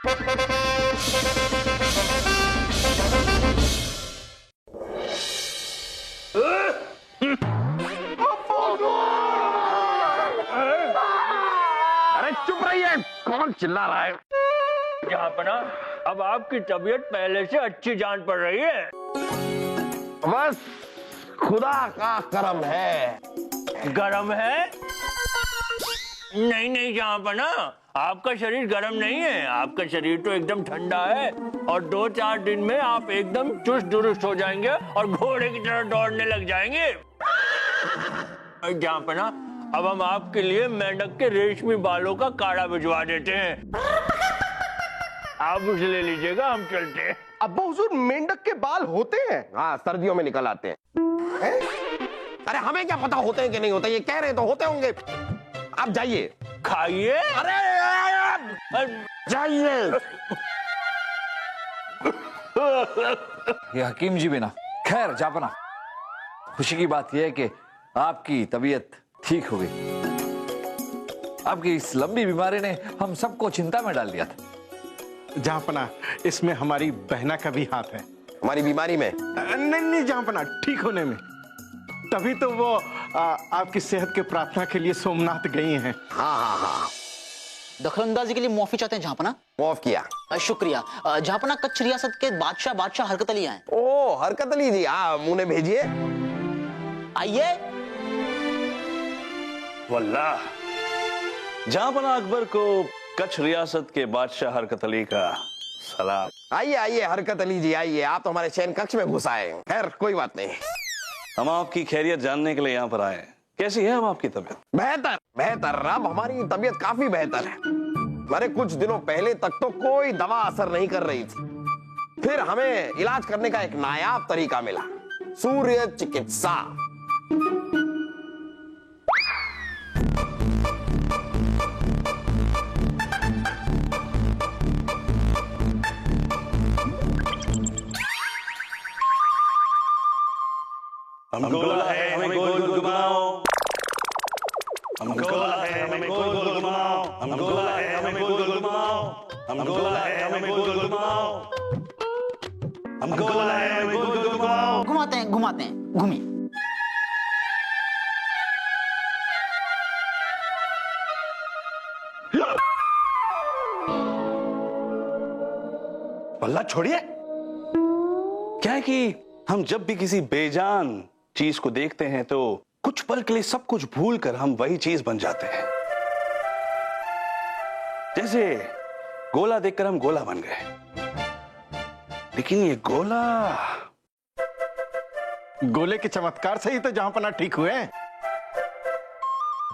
अरे चुप रहिए, कौन चिल्ला रहा है? जहाँपना, अब आपकी तबीयत पहले से अच्छी जान पड़ रही है। बस खुदा का करम है। गरम है? नहीं नहीं जहाँपना, आपका शरीर गर्म नहीं है, आपका शरीर तो एकदम ठंडा है और 2-4 दिन में आप एकदम चुस्त दुरुस्त हो जाएंगे और घोड़े की तरह दौड़ने लग जाएंगे। जहाँपना, अब हम आपके लिए मेंढक के रेशमी बालों का काढ़ा भिजवा देते हैं, आप उसे ले लीजिएगा, हम चलते हैं। अब्बा हुजूर, मेंढक के बाल होते हैं? हाँ, सर्दियों में निकल आते हैं। अरे हमें क्या पता होते हैं कि नहीं होते, ये कह रहे तो होते होंगे। आप जाइए, खाइए। अरे जाइए। ये हकीम जी भी ना। खैर जापना, खुशी की बात यह है कि आपकी तबीयत ठीक हो गई। आपकी इस लंबी बीमारी ने हम सबको चिंता में डाल दिया था। जहाँपना, इसमें हमारी बहना का भी हाथ है। हमारी बीमारी में? नहीं नहीं जहाँपना, ठीक होने में। तभी तो वो आपकी सेहत के प्रार्थना के लिए सोमनाथ गई हैं। हाँ। दखलंदाजी के लिए माफी चाहते हैं जहाँपना। माफ किया। शुक्रिया। जहाँपना, कच्छ रियासत के बादशाह हरकत अली आए। ओ हरकत अली जी, हाँ, मुझे भेजिए। आइए। वल्लाह, जहाँपना अकबर को कच्छ रियासत के बादशाह हरकत अली का सलाम। आइए आइए हरकत अली जी, आइए। आप तो हमारे शयन कक्ष में घुस आए। खैर कोई बात नहीं, हम आपकी खैरियत जानने के लिए यहाँ पर आए हैं। कैसी है अब आपकी तबीयत? बेहतर। अब हमारी तबीयत काफी बेहतर है। हमारे कुछ दिनों पहले तक तो कोई दवा असर नहीं कर रही थी, फिर हमें इलाज करने का एक नायाब तरीका मिला, सूर्य चिकित्सा। हम गोला है, हमें गोल गोल घुमाओ। हम गोला है, हमें गोल गोल घुमाओ। हम गोला है, हमें गोल गोल घुमाओ। हम गोला है, हमें गोल गोल घुमाओ। हम गोला है, हमें गोल गोल घुमाओ। घुमाते हैं घूमिए। बल्ला छोड़िए। क्या है कि हम जब भी किसी बेजान चीज को देखते हैं तो कुछ पल के लिए सब कुछ भूलकर हम वही चीज बन जाते हैं। जैसे गोला देखकर हम गोला बन गए, लेकिन ये गोले के चमत्कार से ही तो जहाँपना ठीक हुए।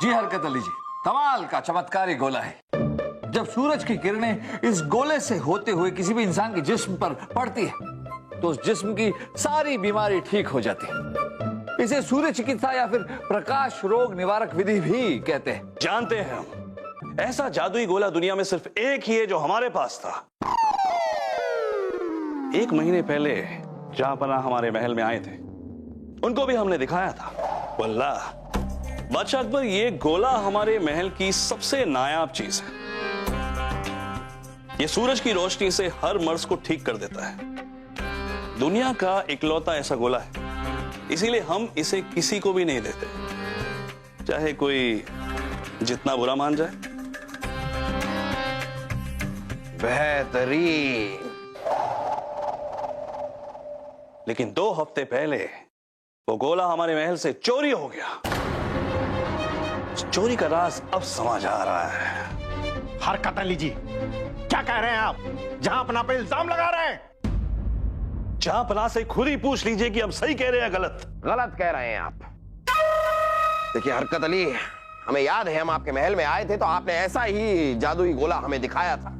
जी हरकत अली जी, कमाल का चमत्कारी गोला है। जब सूरज की किरणें इस गोले से होते हुए किसी भी इंसान के जिस्म पर पड़ती है तो उस जिस्म की सारी बीमारी ठीक हो जाती है। इसे सूर्य चिकित्सा या फिर प्रकाश रोग निवारक विधि भी कहते हैं। जानते हैं हम, ऐसा जादुई गोला दुनिया में सिर्फ एक ही है जो हमारे पास था। 1 महीने पहले जहाँपना हमारे महल में आए थे, उनको भी हमने दिखाया था। वल्लाह बादशाह अकबर, ये गोला हमारे महल की सबसे नायाब चीज है। ये सूरज की रोशनी से हर मर्ज को ठीक कर देता है। दुनिया का इकलौता ऐसा गोला है, इसीलिए हम इसे किसी को भी नहीं देते, चाहे कोई जितना बुरा मान जाए। बेहतरीन। लेकिन 2 हफ्ते पहले वो गोला हमारे महल से चोरी हो गया। चोरी का राज अब समझ आ रहा है। हरकत अली जी, क्या कह रहे हैं आप? जहाँपना पे इल्जाम लगा रहे हैं। जहाँपना से खुद ही पूछ लीजिए कि हम सही कह रहे हैं गलत कह रहे हैं आप। देखिए हरकत अली, हमें याद है हम आपके महल में आए थे तो आपने ऐसा ही जादुई गोला हमें दिखाया था।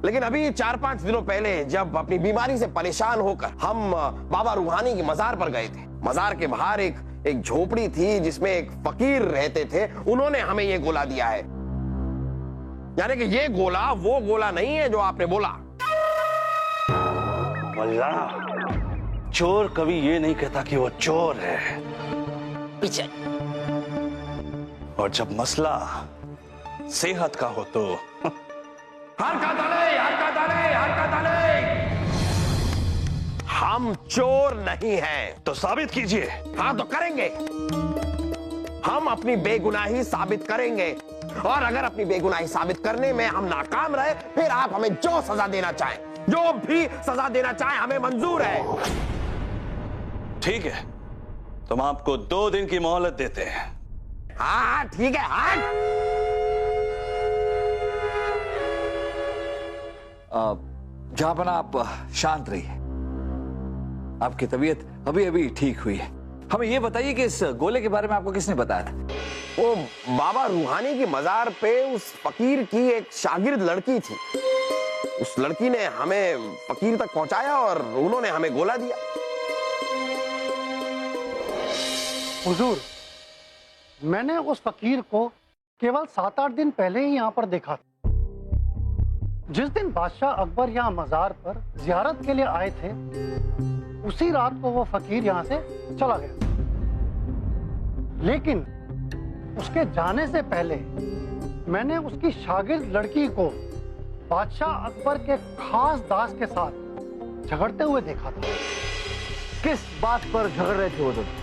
लेकिन अभी 4-5 दिनों पहले जब अपनी बीमारी से परेशान होकर हम बाबा रूहानी की मजार पर गए थे, मजार के बाहर एक झोपड़ी थी जिसमें एक फकीर रहते थे, उन्होंने हमें ये गोला दिया है। यानी कि ये गोला वो गोला नहीं है जो आपने बोला। वल्लाह, चोर कभी ये नहीं कहता कि वो चोर है। पीछे। और जब मसला सेहत का हो तो हरकत अली, हरकत हरकत अली। हम चोर नहीं हैं। तो साबित कीजिए। हाँ तो करेंगे, हम अपनी बेगुनाही साबित करेंगे, और अगर अपनी बेगुनाही साबित करने में हम नाकाम रहे, फिर आप हमें जो सजा देना चाहें, जो भी सजा देना चाहें, हमें मंजूर है। ठीक है, तो हम आपको 2 दिन की मोहलत देते हैं। हाँ ठीक है। हाँ जहांपना आप शांत रहिए, आपकी तबीयत अभी अभी ठीक हुई है। हमें ये बताइए कि इस गोले के बारे में आपको किसने बताया था? वो बाबा रूहानी की मजार पे उस फकीर की एक शागिर्द लड़की थी। उस लड़की ने हमें फकीर तक पहुंचाया और उन्होंने हमें गोला दिया। हुजूर, मैंने उस फकीर को केवल 7-8 दिन पहले ही यहाँ पर देखा था। जिस दिन बादशाह अकबर यहाँ मजार पर जियारत के लिए आए थे, उसी रात को वो फकीर यहाँ से चला गया। लेकिन उसके जाने से पहले मैंने उसकी शागिर्द लड़की को बादशाह अकबर के खास दास के साथ झगड़ते हुए देखा था। किस बात पर झगड़ रहे थे वो दोनों?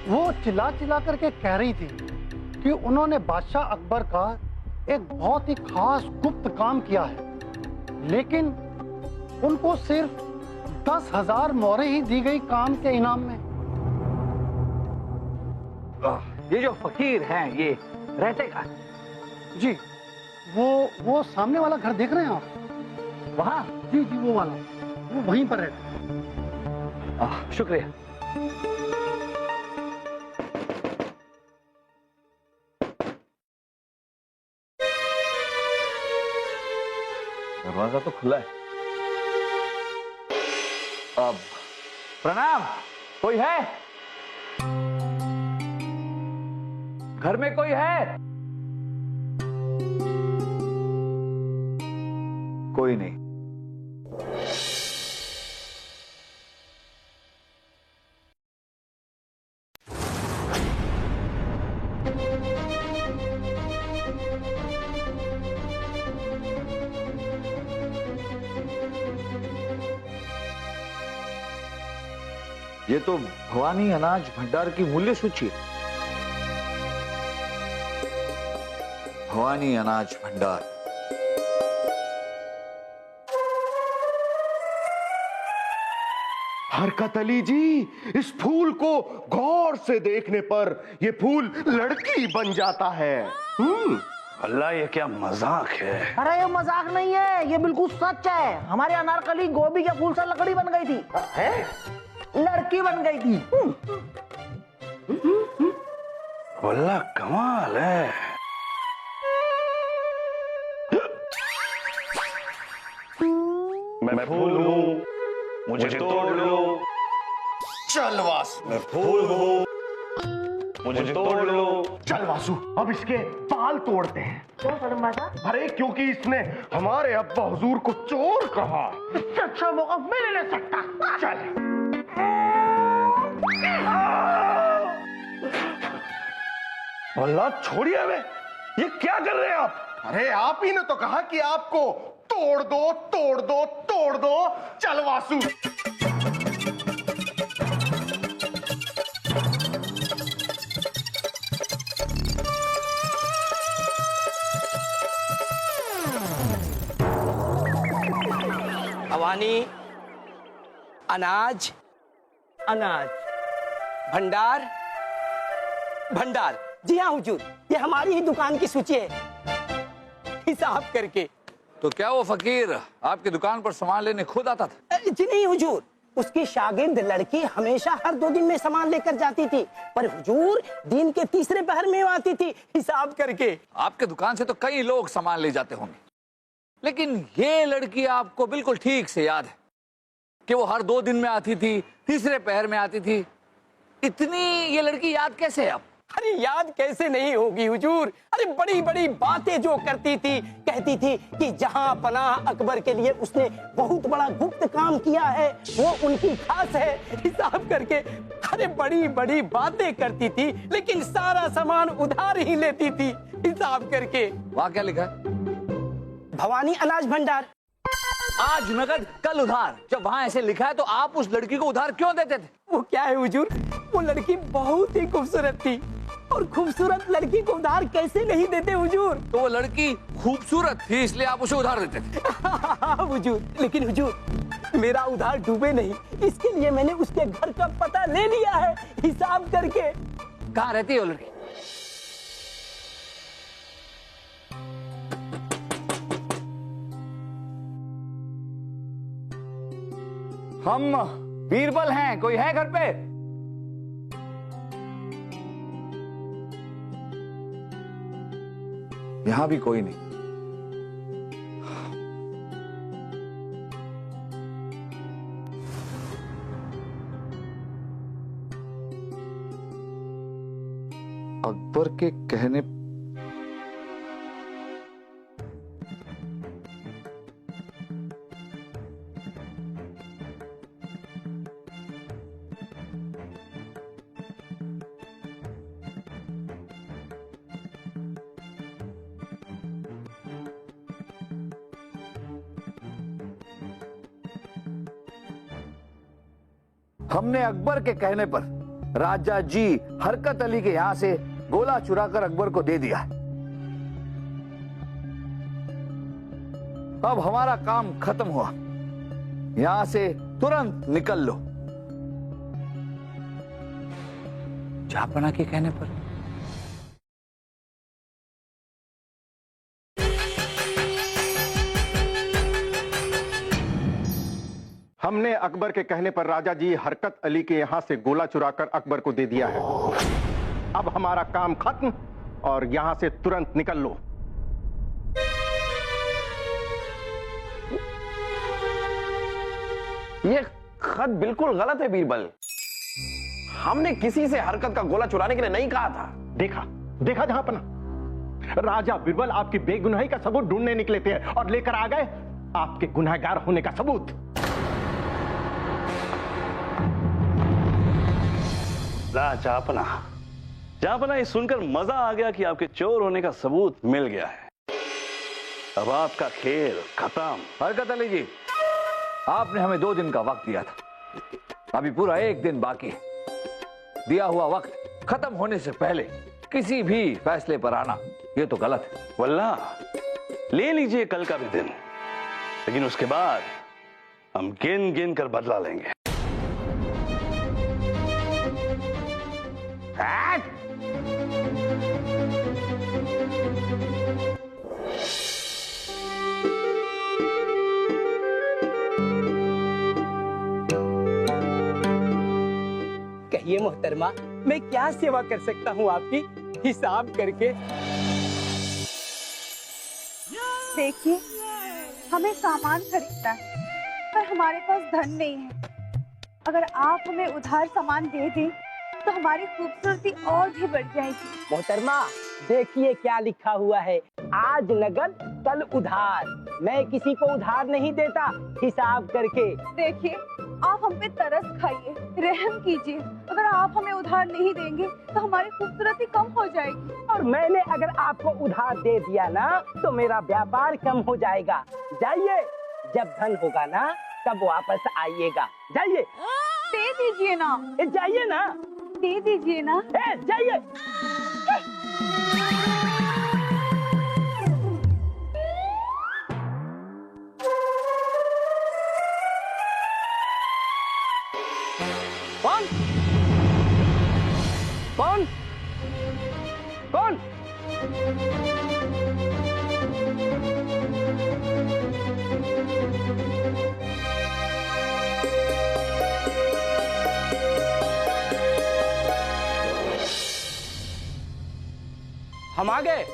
वो चिल्ला चिल्ला करके कह रही थी कि उन्होंने बादशाह अकबर का एक बहुत ही खास गुप्त काम किया है, लेकिन उनको सिर्फ 10,000 मोहरें ही दी गई काम के इनाम में। ये जो फकीर हैं, ये रहते कहाँ? जी, वो सामने वाला घर देख रहे हैं आप? वहाँ? जी जी, वो वाला, वो वहीं पर रहते। शुक्रिया। दरवाजा तो खुला है। अब प्रणाम, कोई है? घर में कोई है? कोई नहीं। ये तो भवानी अनाज भंडार की मूल्य सूची है। भवानी अनाज भंडार। हरकत अली जी, इस फूल को गौर से देखने पर ये फूल लड़की बन जाता है। अल्लाह, ये क्या मजाक है? अरे ये मजाक नहीं है, ये बिल्कुल सच है। हमारे अनारकली गोभी के फूल से लकड़ी बन गई थी। है? लड़की बन गई थी। अल्लाह, कमाल है। मैं फूल हूँ, मुझे तोड़ लो। चल वासु, मैं फूल हूँ, मुझे तोड़ लो। चल वासु, अब इसके बाल तोड़ते हैं। क्यों सदम बाजा? अरे क्योंकि इसने हमारे अब्बा हुजूर को चोर कहा। इससे अच्छा मौका मिल नहीं सकता। चल। अल्लाह, छोड़िए हमें। ये क्या कर रहे हैं आप? अरे आप ही ने तो कहा कि आपको तोड़ दो, तोड़ दो, तोड़ दो। चल वासु। भवानी अनाज अनाज भंडार भंडार। जी हाँ हुजूर, ये हमारी ही दुकान की सूची है, हिसाब करके। तो क्या वो फकीर आपकी दुकान पर सामान लेने खुद आता था? जी नहीं हुजूर, उसकी शागिर्द लड़की हमेशा हर 2 दिन में सामान लेकर जाती थी, पर हुजूर दिन के तीसरे पहर में आती थी हिसाब करके। आपके दुकान से तो कई लोग सामान ले जाते होंगे, लेकिन ये लड़की आपको बिल्कुल ठीक से याद है कि वो हर 2 दिन में आती थी, तीसरे पहर में आती थी। इतनी ये लड़की याद कैसे है आप? अरे याद कैसे नहीं होगी हुजूर? अरे बड़ी बड़ी बातें जो करती थी, कहती थी कि जहां पनाह अकबर के लिए उसने बहुत बड़ा गुप्त काम किया है, वो उनकी खास है, हिसाब करके। अरे बड़ी बड़ी बातें करती थी, लेकिन सारा सामान उधार ही लेती थी हिसाब करके। वहां क्या लिखा है? भवानी अनाज भंडार। आज नगद कल उधार। जब वहाँ ऐसे लिखा है तो आप उस लड़की को उधार क्यों देते थे? वो क्या है हुजूर, वो लड़की बहुत ही खूबसूरत थी और खूबसूरत लड़की को उधार कैसे नहीं देते हुजूर? तो वो लड़की खूबसूरत थी इसलिए आप उसे उधार देते थे। हुजूर, लेकिन हुजूर मेरा उधार डूबे नहीं, इसके लिए मैंने उसके घर का पता ले लिया है हिसाब करके। कहाँ रहती है वो लड़की? हम बीरबल हैं, कोई है घर पे? यहां भी कोई नहीं। अकबर के कहने हमने अकबर के कहने पर राजा जी हरकत अली के यहां से गोला चुराकर अकबर को दे दिया। अब हमारा काम खत्म हुआ, यहां से तुरंत निकल लो। जापना के कहने पर हमने अकबर के कहने पर राजा जी हरकत अली के यहां से गोला चुराकर अकबर को दे दिया है। अब हमारा काम खत्म और यहां से तुरंत निकल लो। ये खत बिल्कुल गलत है बीरबल। हमने किसी से हरकत का गोला चुराने के लिए नहीं कहा था। देखा देखा जहांपना, राजा बीरबल आपकी बेगुनाही का सबूत ढूंढने निकले थे और लेकर आ गए आपके गुनहगार होने का सबूत। जापना, जापना, ये सुनकर मजा आ गया कि आपके चोर होने का सबूत मिल गया है। अब आपका खेल खत्म। हरकत अली जी, आपने हमें 2 दिन का वक्त दिया था, अभी पूरा 1 दिन बाकी है। दिया हुआ वक्त खत्म होने से पहले किसी भी फैसले पर आना ये तो गलत है। वल्लाह ले लीजिए कल का भी दिन, लेकिन उसके बाद हम गिन गिन कर बदला लेंगे। कहिए मोहतरमा, मैं क्या सेवा कर सकता हूँ आपकी, हिसाब करके? देखिए, हमें सामान खरीदना है पर हमारे पास धन नहीं है। अगर आप हमें उधार सामान दे दें तो हमारी खूबसूरती और भी बढ़ जाएगी। मोहतरमा देखिए क्या लिखा हुआ है, आज नगद कल उधार। मैं किसी को उधार नहीं देता, हिसाब करके। देखिए, आप हम पे तरस खाइए, रहम कीजिए। अगर आप हमें उधार नहीं देंगे तो हमारी खूबसूरती कम हो जाएगी। और मैंने अगर आपको उधार दे दिया ना तो मेरा व्यापार कम हो जाएगा। जाइए, जब धन होगा ना तब वापस आइएगा। जाइए। दे दीजिए ना। जाइए ना। दे दीजिए ना। जाइए। कौन कौन कौन? हम आ गए।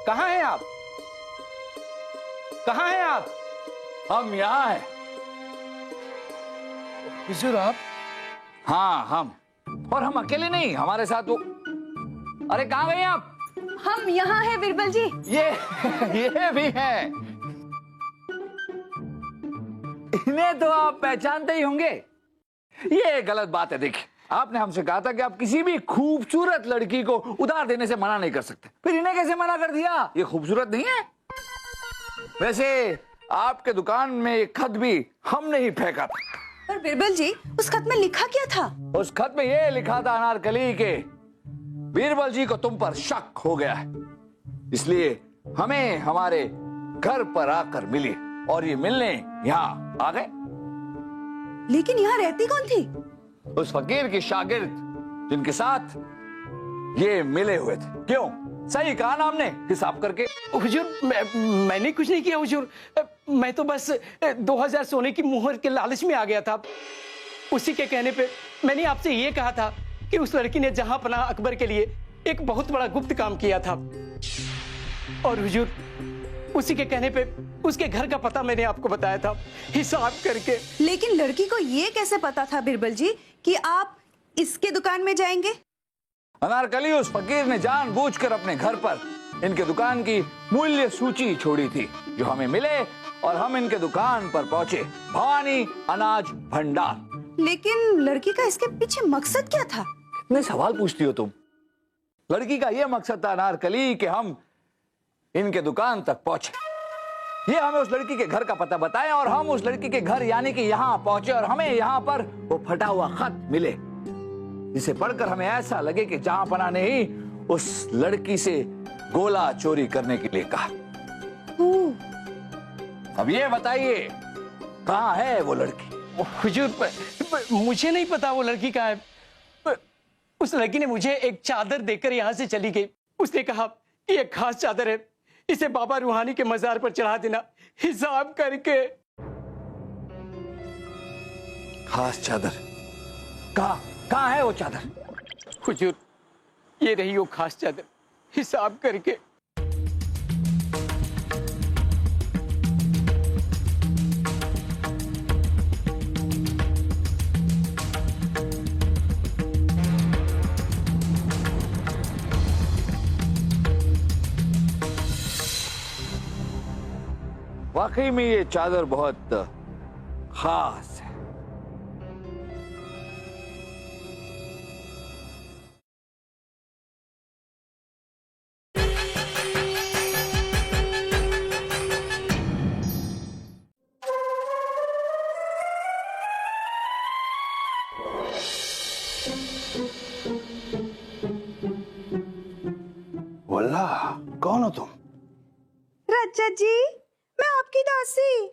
कहाँ हैं आप? कहाँ हैं आप? हम यहाँ हैं। हुजूर आप? हाँ हम, और हम अकेले नहीं, हमारे साथ वो। अरे कहाँ गए आप? हम यहाँ हैं बीरबल जी। ये भी है। इन्हें तो आप पहचानते ही होंगे। ये गलत बात है। देखिए, आपने हमसे कहा था कि आप किसी भी खूबसूरत लड़की को उधार देने से मना नहीं कर सकते, फिर इन्हें कैसे मना कर दिया? ये खूबसूरत नहीं है? वैसे आपके दुकान में एक खत भी हमने ही फेंका था। पर बिरबल जी, उस खत में लिखा क्या था? उस खत में यह लिखा था अनारकली के बीरबल जी को तुम पर शक हो गया है, इसलिए हमें हमारे घर पर आकर मिली और ये मिलने यहाँ आ गए। लेकिन यहाँ रहती कौन थी? उस फकीर की शागिर्द जिनके साथ ये मिले हुए थे। क्यों, सही कहा ना हमने हिसाब करके? हुजूर, मैंने कुछ नहीं किया हुजूर। मैं तो बस 2000 सोने की मुहर के लालच में आ गया था। उसी के कहने पे मैंने आपसे ये कहा था कि उस लड़की ने जहां पनाह अकबर के लिए एक बहुत बड़ा गुप्त काम किया था। और हुजूर, उसी के कहने पे उसके घर का पता मैंने आपको बताया था हिसाब करके। लेकिन लड़की को ये कैसे पता था बिरबल जी कि आप इसके दुकान में जाएंगे? अनारकली, उस फकीर ने जानबूझकर अपने घर पर इनके दुकान की मूल्य सूची छोड़ी थी जो हमें मिले और हम इनके दुकान पर पहुंचे। भवानी अनाज भंडार। लेकिन लड़की का इसके पीछे मकसद क्या था? कितने सवाल पूछती हो तुम। लड़की का यह मकसद था अनारकली कि हम इनके दुकान तक पहुंचे। ये हमें उस लड़की के घर का पता बताए और हम उस लड़की के घर यानी कि यहाँ पहुंचे और हमें यहाँ पर वो फटा हुआ खत मिले जिसे पढ़कर हमें ऐसा लगे कि जहां पनाह ने ही उस लड़की से गोला चोरी करने के लिए कहा। अब ये बताइए, कहां है वो लड़की? हुजूर, मुझे नहीं पता वो लड़की कहाँ है। उस लड़की ने मुझे एक चादर देकर यहाँ से चली गई। उसने कहा कि ये खास चादर है, इसे बाबा रूहानी के मजार पर चढ़ा देना हिसाब करके। खास चादर? कहां है वो चादर? हुजूर, ये रही वो खास चादर हिसाब करके। वाकई में ये चादर बहुत खास है। वल्ला, कौन हो तुम? रज्जा जी, मैं आपकी दासी,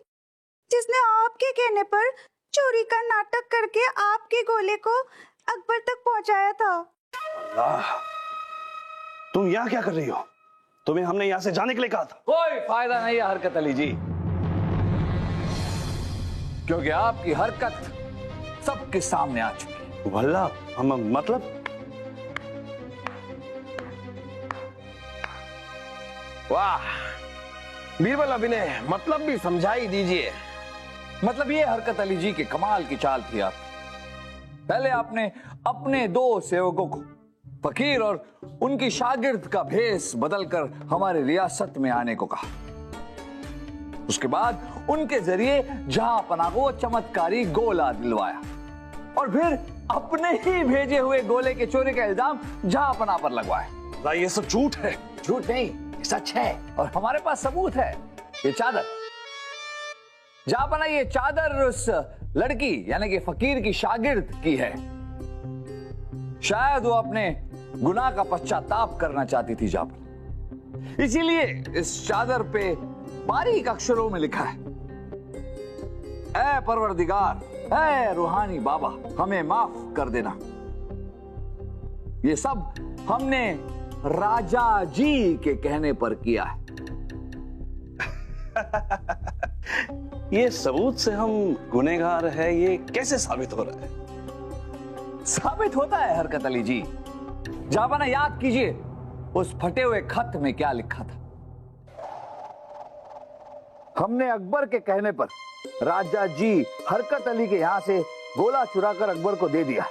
जिसने आपके कहने पर चोरी का नाटक करके आपके गोले को अकबर तक पहुंचाया था। अल्लाह, तुम यहाँ क्या कर रही हो? तुम्हें हमने यहाँ से जाने के लिए कहा था। कोई फायदा नहीं है हरकत अली जी, क्योंकि आपकी हरकत सबके सामने आ चुकी है। वल्ला, हम मतलब? वाह बीरबल, अभी ने मतलब भी समझाई दीजिए। मतलब ये हरकत अली जी की कमाल की चाल थी। आप पहले आपने अपने दो सेवकों को फकीर और उनकी शागिर्द का भेष बदलकर हमारी रियासत में आने को कहा। उसके बाद उनके जरिए जहां पनाह को चमत्कारी गोला दिलवाया और फिर अपने ही भेजे हुए गोले के चोरी का इल्जाम जहां पनाह पर लगवाया। ये सब झूठ है। झूठ नहीं, सच है और हमारे पास सबूत है। ये चादर, जहां पनाह ये चादर उस लड़की यानी कि फकीर की शागिर्द की है। शायद वो अपने गुनाह का पश्चाताप करना चाहती थी जहां पनाह, इसीलिए इस चादर पे बारीक अक्षरों में लिखा है, ऐ परवरदिगार, ऐ रूहानी बाबा, हमें माफ कर देना। ये सब हमने राजा जी के कहने पर किया है। ये सबूत से हम गुनहगार है, ये कैसे साबित हो रहा है? साबित होता है हरकत अली जी। जहां पनाह, याद कीजिए उस फटे हुए खत में क्या लिखा था। हमने अकबर के कहने पर राजा जी हरकत अली के यहां से गोला चुराकर अकबर को दे दिया।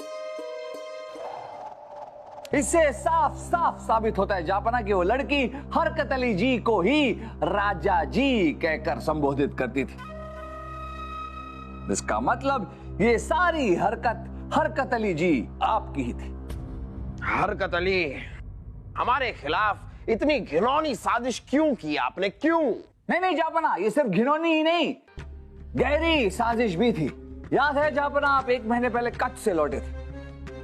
इससे साफ साफ साबित होता है जहां पनाह कि वो लड़की हरकत अली जी को ही राजा जी कहकर संबोधित करती थी। इसका मतलब ये सारी हरकत हरकत अली जी आपकी ही थी। हरकत अली, हमारे खिलाफ इतनी घिनौनी साजिश क्यों की आपने? क्यों? नहीं जापना, ये सिर्फ घिनौनी ही नहीं, गहरी साजिश भी थी। याद है जापना, आप 1 महीने पहले कच्छ से लौटे थे,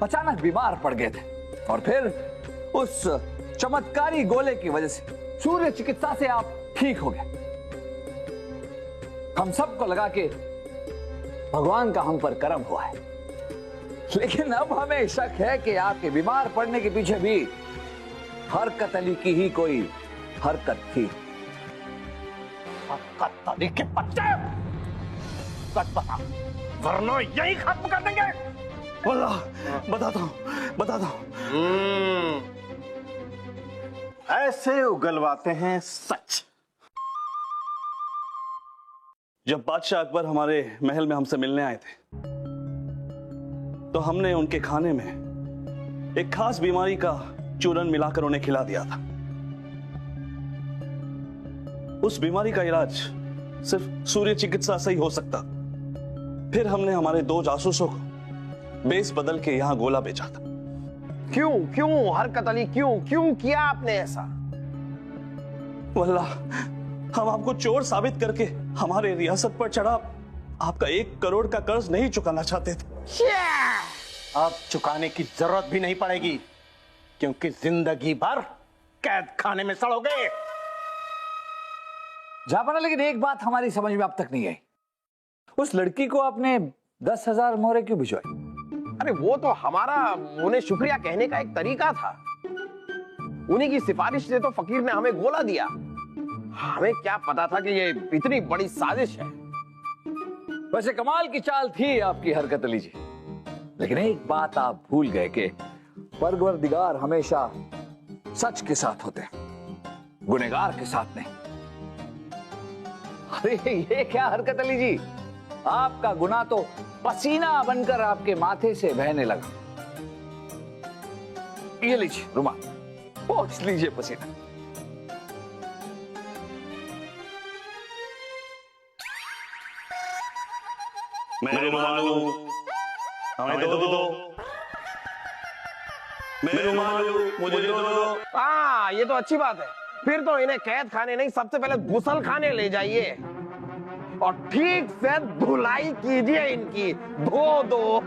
अचानक बीमार पड़ गए थे और फिर उस चमत्कारी गोले की वजह से सूर्य चिकित्सा से आप ठीक हो गए। हम सबको लगा कि भगवान का हम पर करम हुआ है, लेकिन अब हमें शक है कि आपके बीमार पड़ने के पीछे भी हरकत अली की ही कोई हरकत थी। हरकत अली के बच्चे, सच बता वरना यही खत्म कर देंगे। वल्लाह बताता हूं। ऐसे उगलवाते हैं सच। जब बादशाह अकबर हमारे महल में हमसे मिलने आए थे तो हमने उनके खाने में एक खास बीमारी का चूरन मिलाकर उन्हें खिला दिया था। उस बीमारी का इलाज सिर्फ सूर्य चिकित्सा से ही हो सकता। फिर हमने हमारे 2 जासूसों को बेस बदल के यहां गोला बेचा था। क्यों हरकत अली, क्यों किया आपने ऐसा? वल्लाह, हम आपको चोर साबित करके हमारे रियासत पर चढ़ा आपका 1 करोड़ का कर्ज नहीं चुकाना चाहते थे। अब चुकाने की जरूरत भी नहीं पड़ेगी, क्योंकि जिंदगी भर कैद खाने में सड़ोगे। जापना, लेकिन एक बात हमारी समझ में अब तक नहीं आई, उस लड़की को आपने 10,000 मोहरे क्यों भिजवाई? अरे वो तो हमारा उन्हें शुक्रिया कहने का एक तरीका था। उन्हीं की सिफारिश से तो फकीर ने हमें गोला दिया। हमें क्या पता था कि ये इतनी बड़ी साजिश है। वैसे कमाल की चाल थी आपकी हरकत अली जी, लेकिन एक बात आप भूल गए कि परवरदिगार हमेशा सच के साथ होते हैं, गुनहगार के साथ नहीं। अरे ये क्या हरकत अली जी, आपका गुनाह तो पसीना बनकर आपके माथे से बहने लगा। ये लीजिए रुमाल, पोंछ लीजिए पसीना। मैं रुमाल हूं, हमें दो। मैं रुमाल हूं, मुझे दो। हाँ, ये तो अच्छी बात है। फिर तो इन्हें कैद खाने नहीं, सबसे पहले गुसल खाने ले जाइए और ठीक से धुलाई कीजिए इनकी। धो दो।